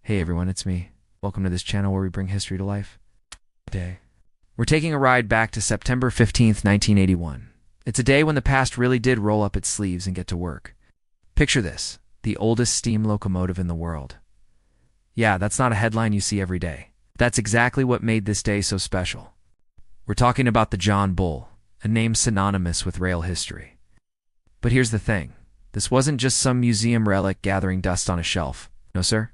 Hey everyone, it's me. Welcome to this channel where we bring history to life. Today, we're taking a ride back to September 15th, 1981. It's a day when the past really did roll up its sleeves and get to work. Picture this, the oldest steam locomotive in the world. Yeah, that's not a headline you see every day. That's exactly what made this day so special. We're talking about the John Bull, a name synonymous with rail history. But here's the thing. This wasn't just some museum relic gathering dust on a shelf. No, sir.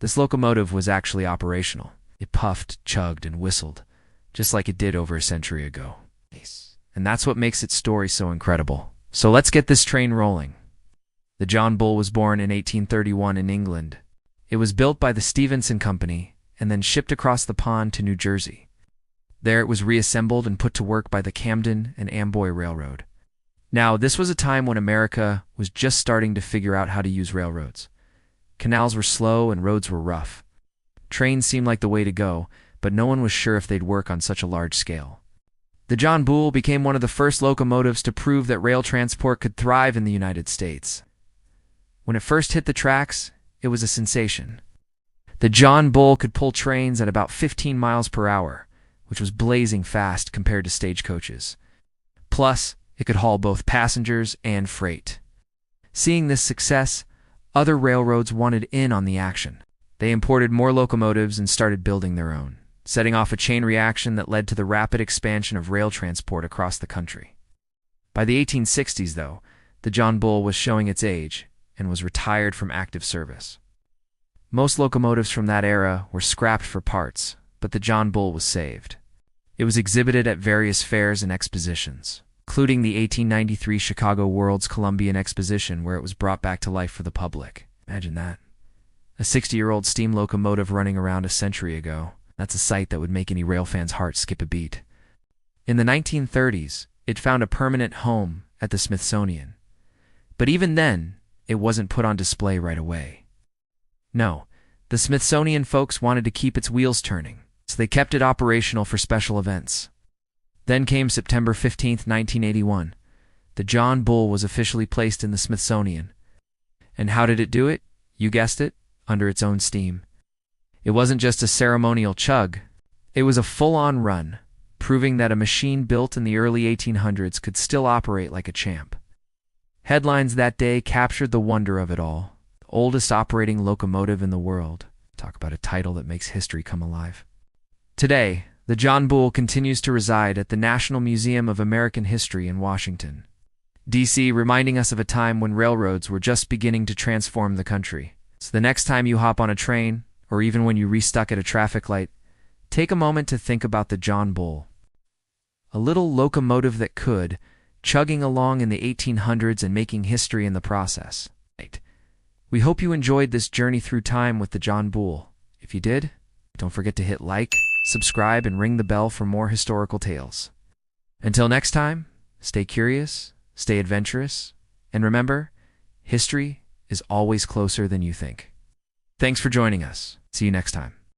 This locomotive was actually operational. It puffed, chugged, and whistled, just like it did over a century ago. And that's what makes its story so incredible. So let's get this train rolling. The John Bull was born in 1831 in England. It was built by the Stephenson Company and then shipped across the pond to New Jersey. There it was reassembled and put to work by the Camden and Amboy Railroad. Now, this was a time when America was just starting to figure out how to use railroads. Canals were slow and roads were rough. Trains seemed like the way to go, but no one was sure if they'd work on such a large scale. The John Bull became one of the first locomotives to prove that rail transport could thrive in the United States. When it first hit the tracks, it was a sensation. The John Bull could pull trains at about 15 miles per hour, which was blazing fast compared to stagecoaches. Plus, it could haul both passengers and freight. Seeing this success, other railroads wanted in on the action. They imported more locomotives and started building their own, setting off a chain reaction that led to the rapid expansion of rail transport across the country. By the 1860s, though, the John Bull was showing its age and was retired from active service. Most locomotives from that era were scrapped for parts, but the John Bull was saved. It was exhibited at various fairs and expositions, including the 1893 Chicago World's Columbian Exposition, where it was brought back to life for the public. Imagine that. A 60-year-old steam locomotive running around a century ago. That's a sight that would make any rail fan's heart skip a beat. In the 1930s, it found a permanent home at the Smithsonian. But even then, it wasn't put on display right away. No, the Smithsonian folks wanted to keep its wheels turning, so they kept it operational for special events. Then came September 15, 1981. The John Bull was officially placed in the Smithsonian. And how did it do it? You guessed it, under its own steam. It wasn't just a ceremonial chug. It was a full-on run, proving that a machine built in the early 1800s could still operate like a champ. Headlines that day captured the wonder of it all. The oldest operating locomotive in the world. Talk about a title that makes history come alive. Today, the John Bull continues to reside at the National Museum of American History in Washington, D.C., reminding us of a time when railroads were just beginning to transform the country. So the next time you hop on a train, or even when you restuck at a traffic light, take a moment to think about the John Bull. A little locomotive that could, chugging along in the 1800s and making history in the process. We hope you enjoyed this journey through time with the John Bull. If you did, don't forget to hit like, subscribe, and ring the bell for more historical tales. Until next time, stay curious, stay adventurous, and remember, history is always closer than you think. Thanks for joining us. See you next time.